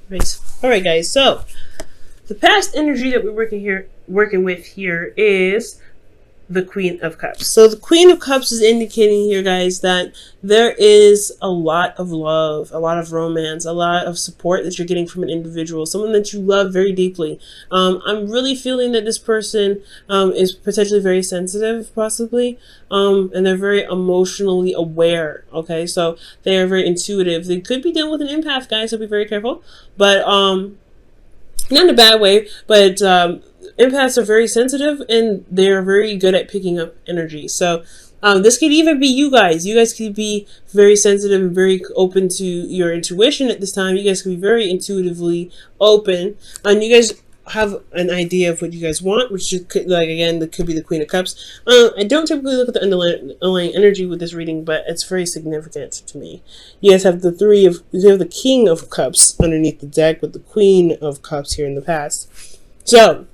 Right. All right, guys. So the past energy that we're working with here is the Queen of Cups. So the Queen of Cups is indicating here, guys, that there is a lot of love, a lot of romance, a lot of support that you're getting from an individual, someone that you love very deeply. I'm really feeling that this person is potentially very sensitive, possibly, and they're very emotionally aware. Okay, so they are very intuitive. They could be dealing with an empath, guys, so be very careful. But not in a bad way, but empaths are very sensitive and they're very good at picking up energy. So this could even be you guys. You guys could be very sensitive and very open to your intuition at this time. You guys could be very intuitively open, and you guys have an idea of what you guys want, which could, like, again, that could be the Queen of Cups. I don't typically look at the underlying energy with this reading, but it's very significant to me. You guys have you have the King of Cups underneath the deck with the Queen of Cups here in the past. So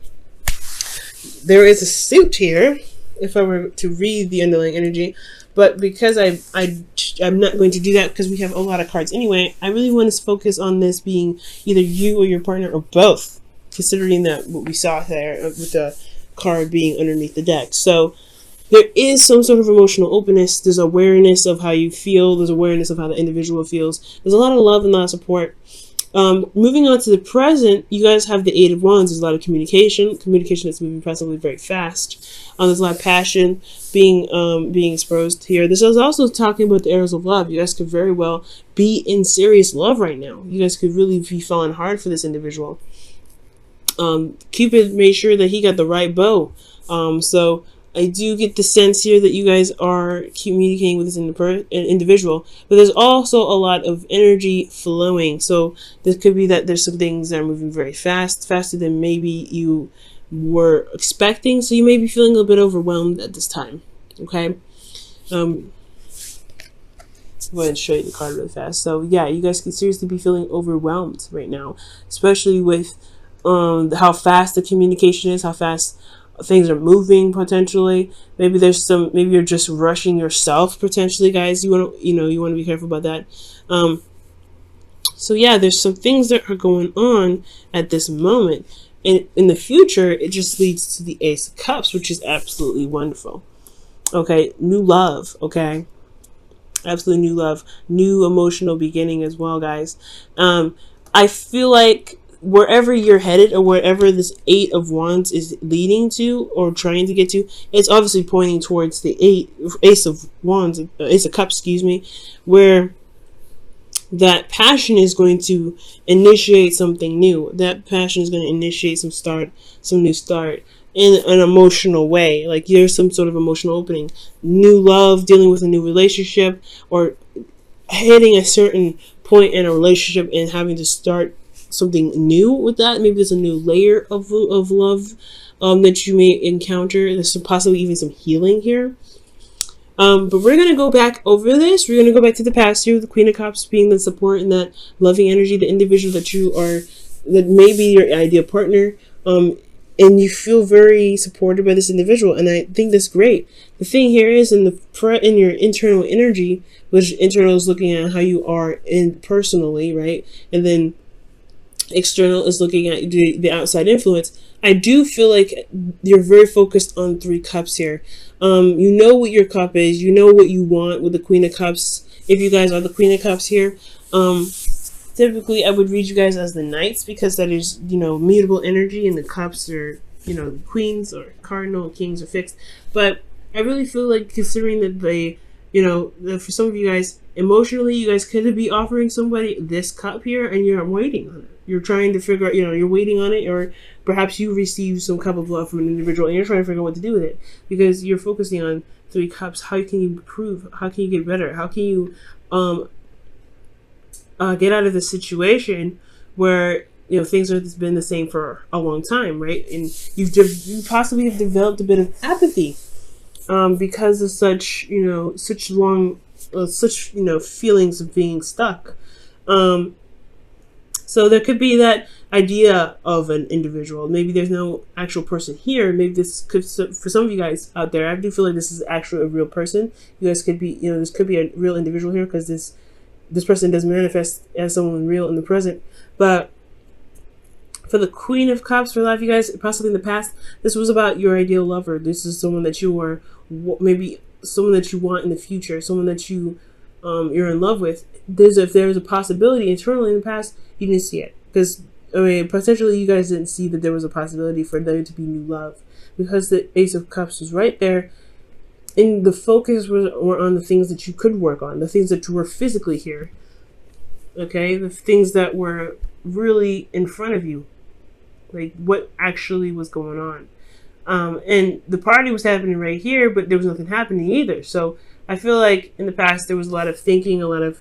there is a suit here, if I were to read the underlying energy, but because I'm not going to do that because we have a lot of cards anyway, I really want to focus on this being either you or your partner or both, considering that what we saw there with the card being underneath the deck. So there is some sort of emotional openness. There's awareness of how you feel. There's awareness of how the individual feels. There's a lot of love and a lot of support. Moving on to the present, you guys have the Eight of Wands. There's a lot of communication that's moving possibly very fast. There's a lot of passion being exposed here. This is also talking about the arrows of love. You guys could very well be in serious love right now. You guys could really be falling hard for this individual. Cupid made sure that he got the right bow. So I do get the sense here that you guys are communicating with this individual, but there's also a lot of energy flowing. So this could be that there's some things that are moving very fast, faster than maybe you were expecting. So you may be feeling a little bit overwhelmed at this time. Okay. Go ahead and show you the card really fast. So yeah, you guys can seriously be feeling overwhelmed right now, especially with how fast the communication is, how fast things are moving potentially. Maybe you're just rushing yourself potentially, guys. You want to be careful about that. So yeah, there's some things that are going on at this moment, and in the future it just leads to the Ace of Cups, which is absolutely wonderful. Okay, new love. Okay, absolutely new love, new emotional beginning as well, guys. I feel like wherever you're headed, or wherever this Eight of Wands is leading to or trying to get to, it's obviously pointing towards the Ace of Cups, excuse me, where that passion is going to initiate something new. That passion is going to initiate some new start in an emotional way. Like there's some sort of emotional opening, new love, dealing with a new relationship, or hitting a certain point in a relationship and having to start something new with that. Maybe there's a new layer of love that you may encounter. There's possibly even some healing here. But we're going to go back over this. We're going to go back to the past here with the Queen of Cups being the support and that loving energy, the individual that may be your ideal partner. And you feel very supported by this individual. And I think that's great. The thing here is in your internal energy, which internal is looking at how you are personally, right? And then external is looking at the outside influence. I do feel like you're very focused on Three Cups here. You know what your cup is. You know what you want with the Queen of Cups. If you guys are the Queen of Cups here, typically I would read you guys as the Knights, because that is, mutable energy, and the Cups are, Queens or Cardinal, Kings are fixed. But I really feel like, considering that for some of you guys, emotionally, you guys could be offering somebody this cup here, and you're waiting on it. You're trying to figure out, you're waiting on it, or perhaps you receive some cup of love from an individual and you're trying to figure out what to do with it, because you're focusing on Three Cups. How can you improve? How can you get better? How can you get out of the situation where things have been the same for a long time, right? And you possibly have developed a bit of apathy because of such feelings of being stuck. So there could be that idea of an individual. Maybe there's no actual person here. Maybe this could, for some of you guys out there, I do feel like this is actually a real person. You guys could be, this could be a real individual here, because this person does manifest as someone real in the present. But For the Queen of Cups, for a lot of you guys, possibly in the past, this was about your ideal lover. This is someone that you are, maybe someone that you want in the future, someone that you're in love with. If there's a possibility internally in the past, you didn't see it. Because, I mean, potentially you guys didn't see that there was a possibility for there to be new love. Because the Ace of Cups was right there, and the focus were on the things that you could work on, the things that were physically here. Okay? The things that were really in front of you. Like, what actually was going on. And the party was happening right here, but there was nothing happening either. So I feel like in the past there was a lot of thinking, a lot of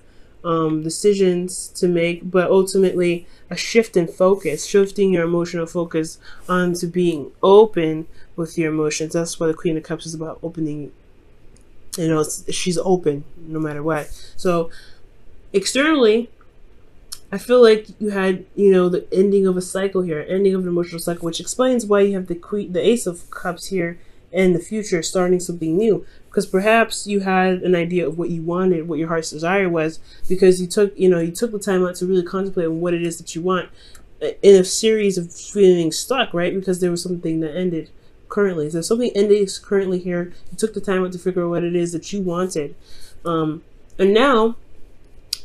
decisions to make, but ultimately a shift in focus, shifting your emotional focus onto being open with your emotions. That's what the Queen of Cups is about, opening. You know, she's open no matter what. So externally, I feel like you had, the ending of a cycle here, ending of an emotional cycle, which explains why you have the Ace of Cups here in the future, starting something new. Because perhaps you had an idea of what you wanted, what your heart's desire was, because you took the time out to really contemplate on what it is that you want in a series of feeling stuck, right? Because there was something that ended currently. So something ended currently here. You took the time out to figure out what it is that you wanted. And now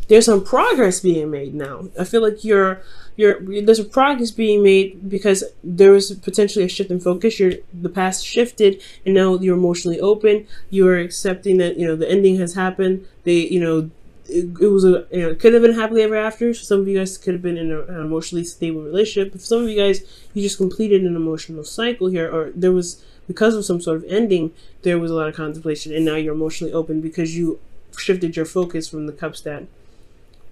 there's some progress being made now. I feel like there's a progress being made because there was potentially a shift in focus. The past shifted, and now you're emotionally open. You're accepting that the ending has happened. It could have been happily ever after. So some of you guys could have been in an emotionally stable relationship. But for some of you guys, you just completed an emotional cycle here, or there was, because of some sort of ending, there was a lot of contemplation, and now you're emotionally open because you shifted your focus from the cups that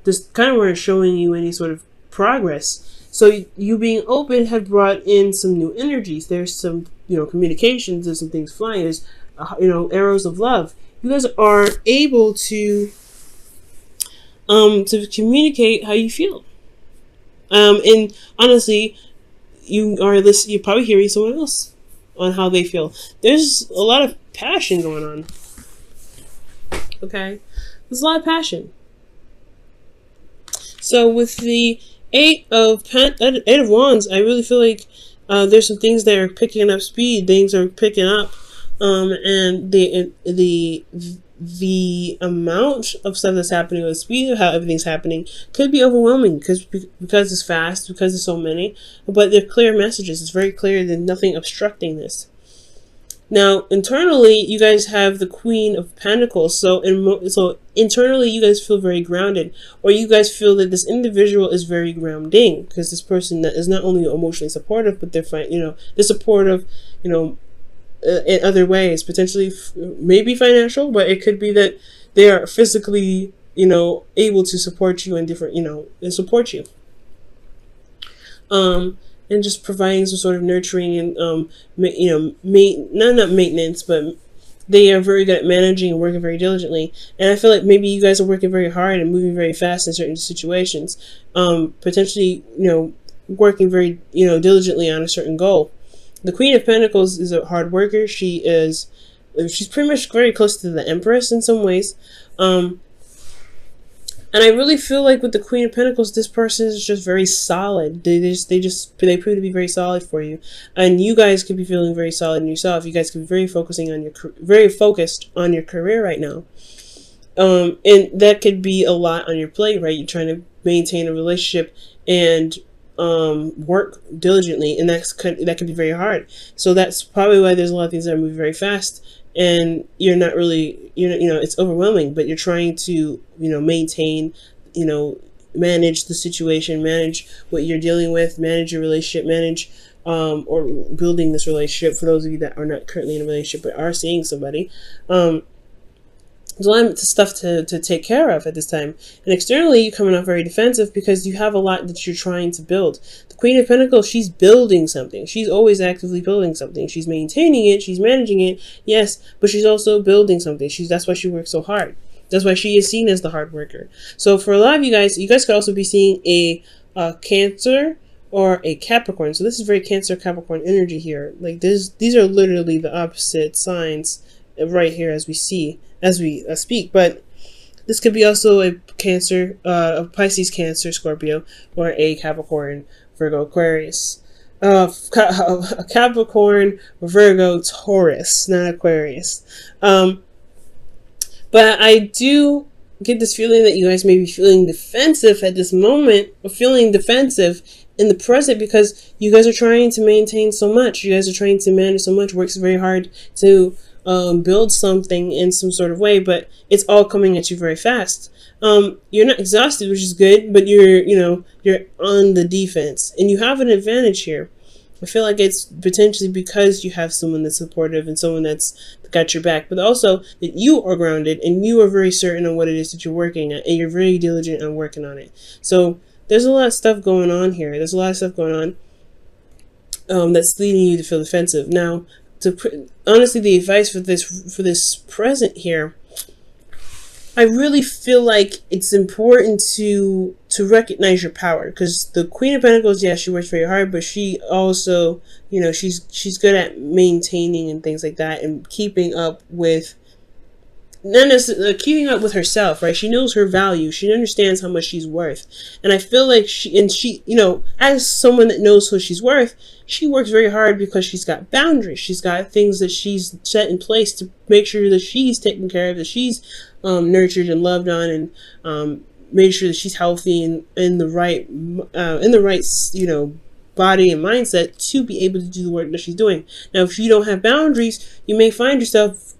this kind of weren't showing you any sort of progress. So you being open had brought in some new energies. There's some, communications. There's some things flying. There's, arrows of love. You guys are able to communicate how you feel. And honestly, you're probably hearing someone else on how they feel. There's a lot of passion going on. Okay, there's a lot of passion. So with the Eight of Wands, I really feel like there's some things that are picking up speed. Things are picking up, and the amount of stuff that's happening, or the speed of how everything's happening, could be overwhelming because it's fast, because there's so many. But they're clear messages. It's very clear. There's nothing obstructing this. Now, internally, you guys have the Queen of Pentacles. So internally, you guys feel very grounded, or you guys feel that this individual is very grounding, because this person that is not only emotionally supportive, but they're supportive, in other ways, potentially maybe financial, but it could be that they are physically, able to support you in different, and support you. And just providing some sort of nurturing and, not maintenance, but they are very good at managing and working very diligently. And I feel like maybe you guys are working very hard and moving very fast in certain situations, potentially, working very, diligently on a certain goal. The Queen of Pentacles is a hard worker. She's pretty much very close to the Empress in some ways. And I really feel like with the Queen of Pentacles, this person is just very solid. They prove to be very solid for you, and you guys could be feeling very solid in yourself. You guys could be very focused on your career right now, and that could be a lot on your plate, right? You're trying to maintain a relationship and work diligently, and that could be very hard. So that's probably why there's a lot of things that are moving very fast. And you're not really, it's overwhelming, but you're trying to, maintain, manage the situation, manage what you're dealing with, manage your relationship, manage, or building this relationship for those of you that are not currently in a relationship but are seeing somebody. There's a lot of stuff to take care of at this time. And externally, you're coming off very defensive because you have a lot that you're trying to build. The Queen of Pentacles, she's building something. She's always actively building something. She's maintaining it. She's managing it. Yes, but she's also building something. That's why she works so hard. That's why she is seen as the hard worker. So for a lot of you guys could also be seeing a Cancer or a Capricorn. So this is very Cancer Capricorn energy here. Like these are literally the opposite signs right here as we speak. But This could be also a Cancer, a Pisces, Cancer, Scorpio, or a Capricorn, Virgo, Aquarius. A Capricorn, Virgo, Taurus, not Aquarius. But I do get this feeling that you guys may be feeling defensive at this moment, or feeling defensive in the present, because you guys are trying to maintain so much. You guys are trying to manage so much, works very hard to build something in some sort of way, but it's all coming at you very fast. You're not exhausted, which is good, but you're on the defense, and you have an advantage here. I feel like it's potentially because you have someone that's supportive and someone that's got your back, but also that you are grounded and you are very certain on what it is that you're working at, and you're very diligent on working on it. So there's a lot of stuff going on here. There's a lot of stuff going on that's leading you to feel defensive. Now, honestly, the advice for this present here, I really feel like it's important to recognize your power, because the Queen of Pentacles, yeah, she works very hard, but she also, she's good at maintaining and things like that, and keeping up with, not necessarily keeping up with herself, right? She knows her value. She understands how much she's worth, and I feel like she, as someone that knows who she's worth, she works very hard because she's got boundaries. She's got things that she's set in place to make sure that she's taken care of, that she's nurtured and loved on, and made sure that she's healthy and in the right body and mindset to be able to do the work that she's doing. Now, if you don't have boundaries, you may find yourself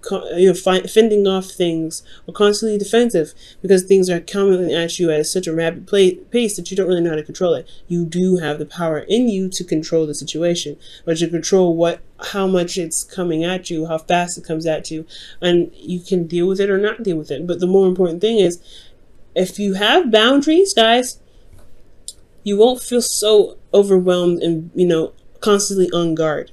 fending off things, or constantly defensive, because things are coming at you at such a rapid pace that you don't really know how to control it. You do have the power in you to control the situation, or to control how much it's coming at you, how fast it comes at you, and you can deal with it or not deal with it. But the more important thing is, if you have boundaries, guys, you won't feel so overwhelmed and constantly on guard.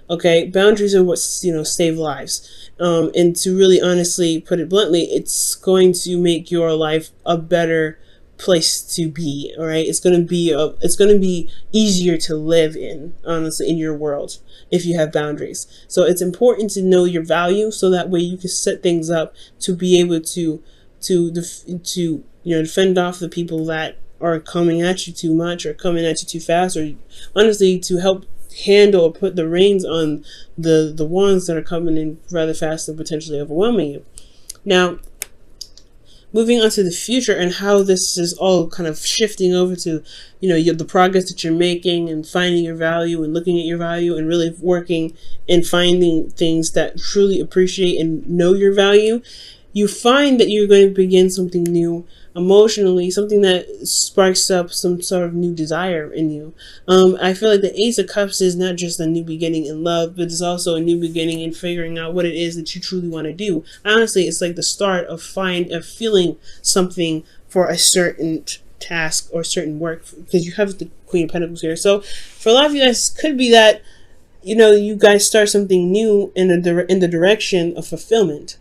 Okay, boundaries are what save lives. And to really honestly put it bluntly, it's going to make your life a better place to be. All right, it's going to be easier to live in, honestly, in your world, if you have boundaries. So it's important to know your value, so that way you can set things up to be able to defend off the people that are coming at you too much, or coming at you too fast, or honestly to help handle or put the reins on the ones that are coming in rather fast and potentially overwhelming you. Now, moving on to the future and how this is all kind of shifting over to the progress that you're making, and finding your value and looking at your value, and really working and finding things that truly appreciate and know your value. You find that you're going to begin something new emotionally, something that sparks up some sort of new desire in you. I feel like the Ace of Cups is not just a new beginning in love, but it's also a new beginning in figuring out what it is that you truly want to do. Honestly, it's like the start of feeling something for a certain task or certain work, because you have the Queen of Pentacles here. So for a lot of you guys, it could be that you guys start something new in the direction of fulfillment.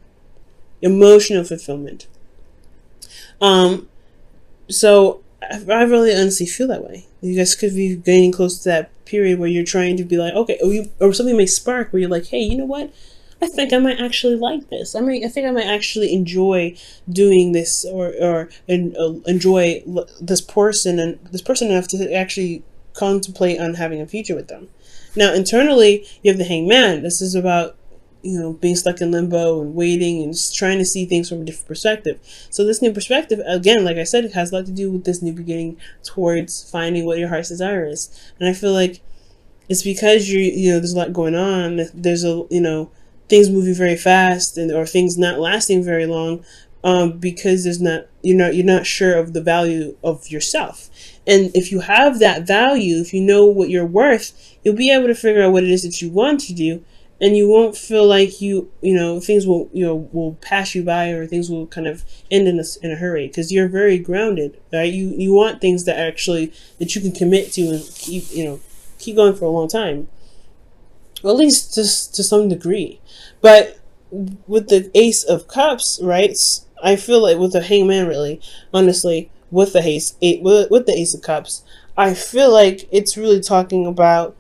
Emotional fulfillment. So I really honestly feel that way. You guys could be getting close to that period where you're trying to be like, okay, or something may spark where you're like, hey, you know what? I think I might actually like this. I think I might actually enjoy doing this, or enjoy this person enough to actually contemplate on having a future with them. Now, internally, you have the Hangman. This is about being stuck in limbo and waiting and just trying to see things from a different perspective. So this new perspective, again, like I said, it has a lot to do with this new beginning towards finding what your heart's desire is. And I feel like it's because there's a lot going on. There's things moving very fast, or things not lasting very long, because you're not sure of the value of yourself. And if you have that value, if you know what you're worth, you'll be able to figure out what it is that you want to do. And you won't feel like things will pass you by, or things will kind of end in a hurry, because you're very grounded, right? You want things that you can commit to and keep going for a long time, or at least to some degree. But with the Ace of Cups, right? I feel like with the Hangman, really, honestly, with the Ace of Cups, I feel like it's really talking about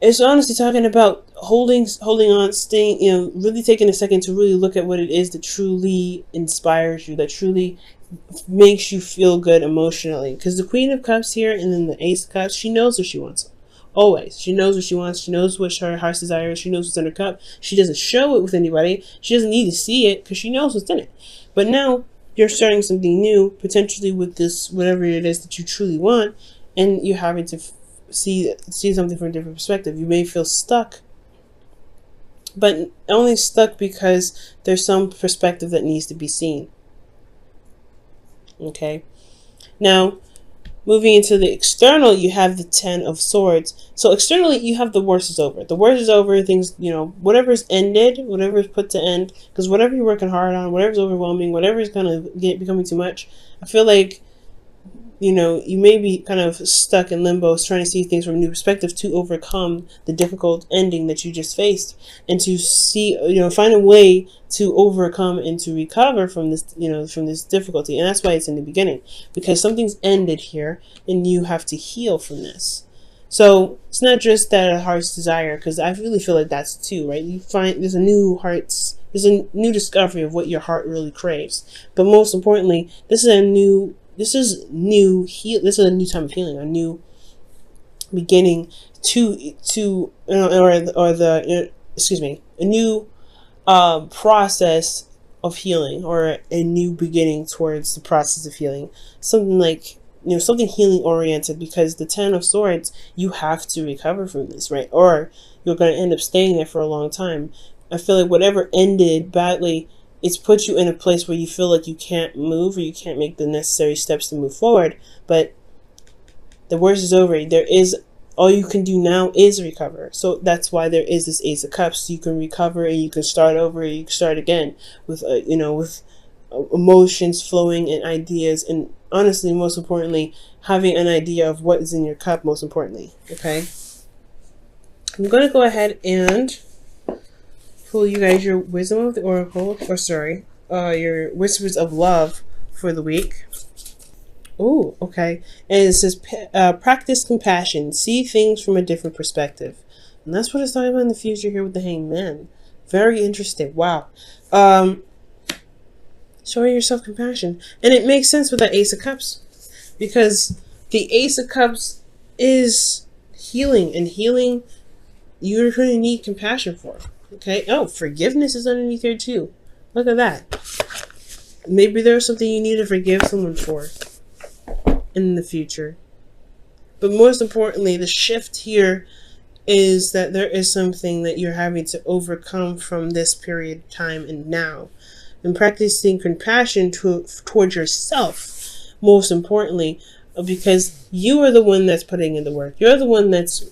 it's honestly talking about holding on, staying, really taking a second to really look at what it is that truly inspires you, that truly makes you feel good emotionally. Because the Queen of Cups here and then the Ace of Cups, she knows what she wants. Always. She knows what she wants. She knows what her heart's desire is. She knows what's in her cup. She doesn't show it with anybody. She doesn't need to see it because she knows what's in it. But now you're starting something new, potentially with this, whatever it is that you truly want, and you're having to see something from a different perspective. You may feel stuck, but only stuck because there's some perspective that needs to be seen. Okay. Now, moving into the external, you have the 10 of Swords. So externally, you have the worst is over. The worst is over. Things, whatever's ended, whatever's put to end, because whatever you're working hard on, whatever's overwhelming, whatever is kind of becoming too much, I feel like, you may be kind of stuck in limbo, trying to see things from a new perspective to overcome the difficult ending that you just faced, and to see, find a way to overcome and to recover from this, from this difficulty. And that's why it's in the beginning, because something's ended here and you have to heal from this. So it's not just that a heart's desire, because I really feel like that's too, right? You find there's a new discovery of what your heart really craves. But most importantly, this is a new time of healing, a new beginning a new process of healing, or a new beginning towards the process of healing. Something like, something healing oriented, because the 10 of Swords, you have to recover from this, right? Or you're going to end up staying there for a long time. I feel like whatever ended badly, it's put you in a place where you feel like you can't move, or you can't make the necessary steps to move forward. But the worst is over. All you can do now is recover. So that's why there is this Ace of Cups. You can recover, and you can start over, and you can start again with, with emotions flowing and ideas. And honestly, most importantly, having an idea of what is in your cup, most importantly. Okay. I'm going to go ahead and pull you guys your Wisdom of the Oracle, your Whispers of Love for the week. Oh, okay. And it says, practice compassion. See things from a different perspective. And that's what it's talking about in the future here with the Hanged Man. Very interesting. Wow. Showing yourself compassion. And it makes sense with that Ace of Cups, because the Ace of Cups is healing, and healing you're going to need compassion for. Okay. Oh, forgiveness is underneath here too. Look at that. Maybe there's something you need to forgive someone for in the future. But most importantly, the shift here is that there is something that you're having to overcome from this period of time and now. And practicing compassion towards yourself, most importantly, because you are the one that's putting in the work. You're the one that's,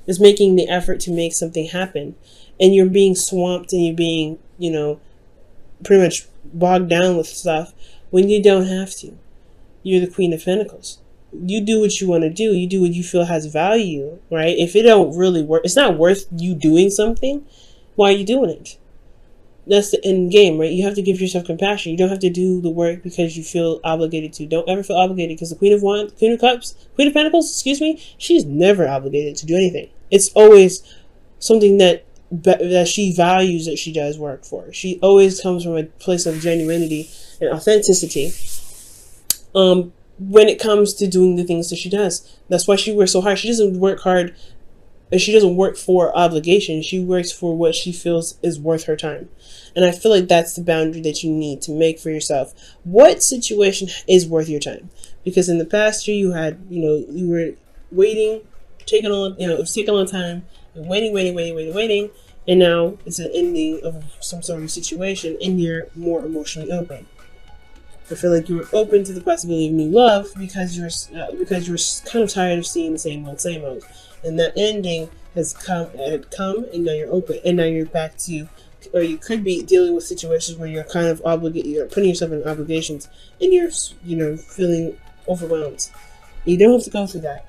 is making the effort to make something happen. And you're being swamped, and you're being, pretty much bogged down with stuff when you don't have to. You're the Queen of Pentacles. You do what you want to do. You do what you feel has value, right? If it don't really work, it's not worth you doing something, why are you doing it? That's the end game, right? You have to give yourself compassion. You don't have to do the work because you feel obligated to. Don't ever feel obligated, because the Queen of Pentacles, she's never obligated to do anything. It's always something that she values, that she does work for. She always comes from a place of genuinity and authenticity. When it comes to doing the things that she does. That's why she works so hard. She doesn't work hard, and she doesn't work for obligation. She works for what she feels is worth her time. And I feel like that's the boundary that you need to make for yourself. What situation is worth your time? Because in the past year, you had, you were waiting, it was taking a long time, and waiting. And now it's an ending of some sort of situation, and you're more emotionally open. I feel like you were open to the possibility of new love because you were kind of tired of seeing the same old. And that ending had come, and now you're open, and now you're back to, or you could be dealing with situations where you're kind of you're putting yourself in obligations, and you're, feeling overwhelmed. You don't have to go through that.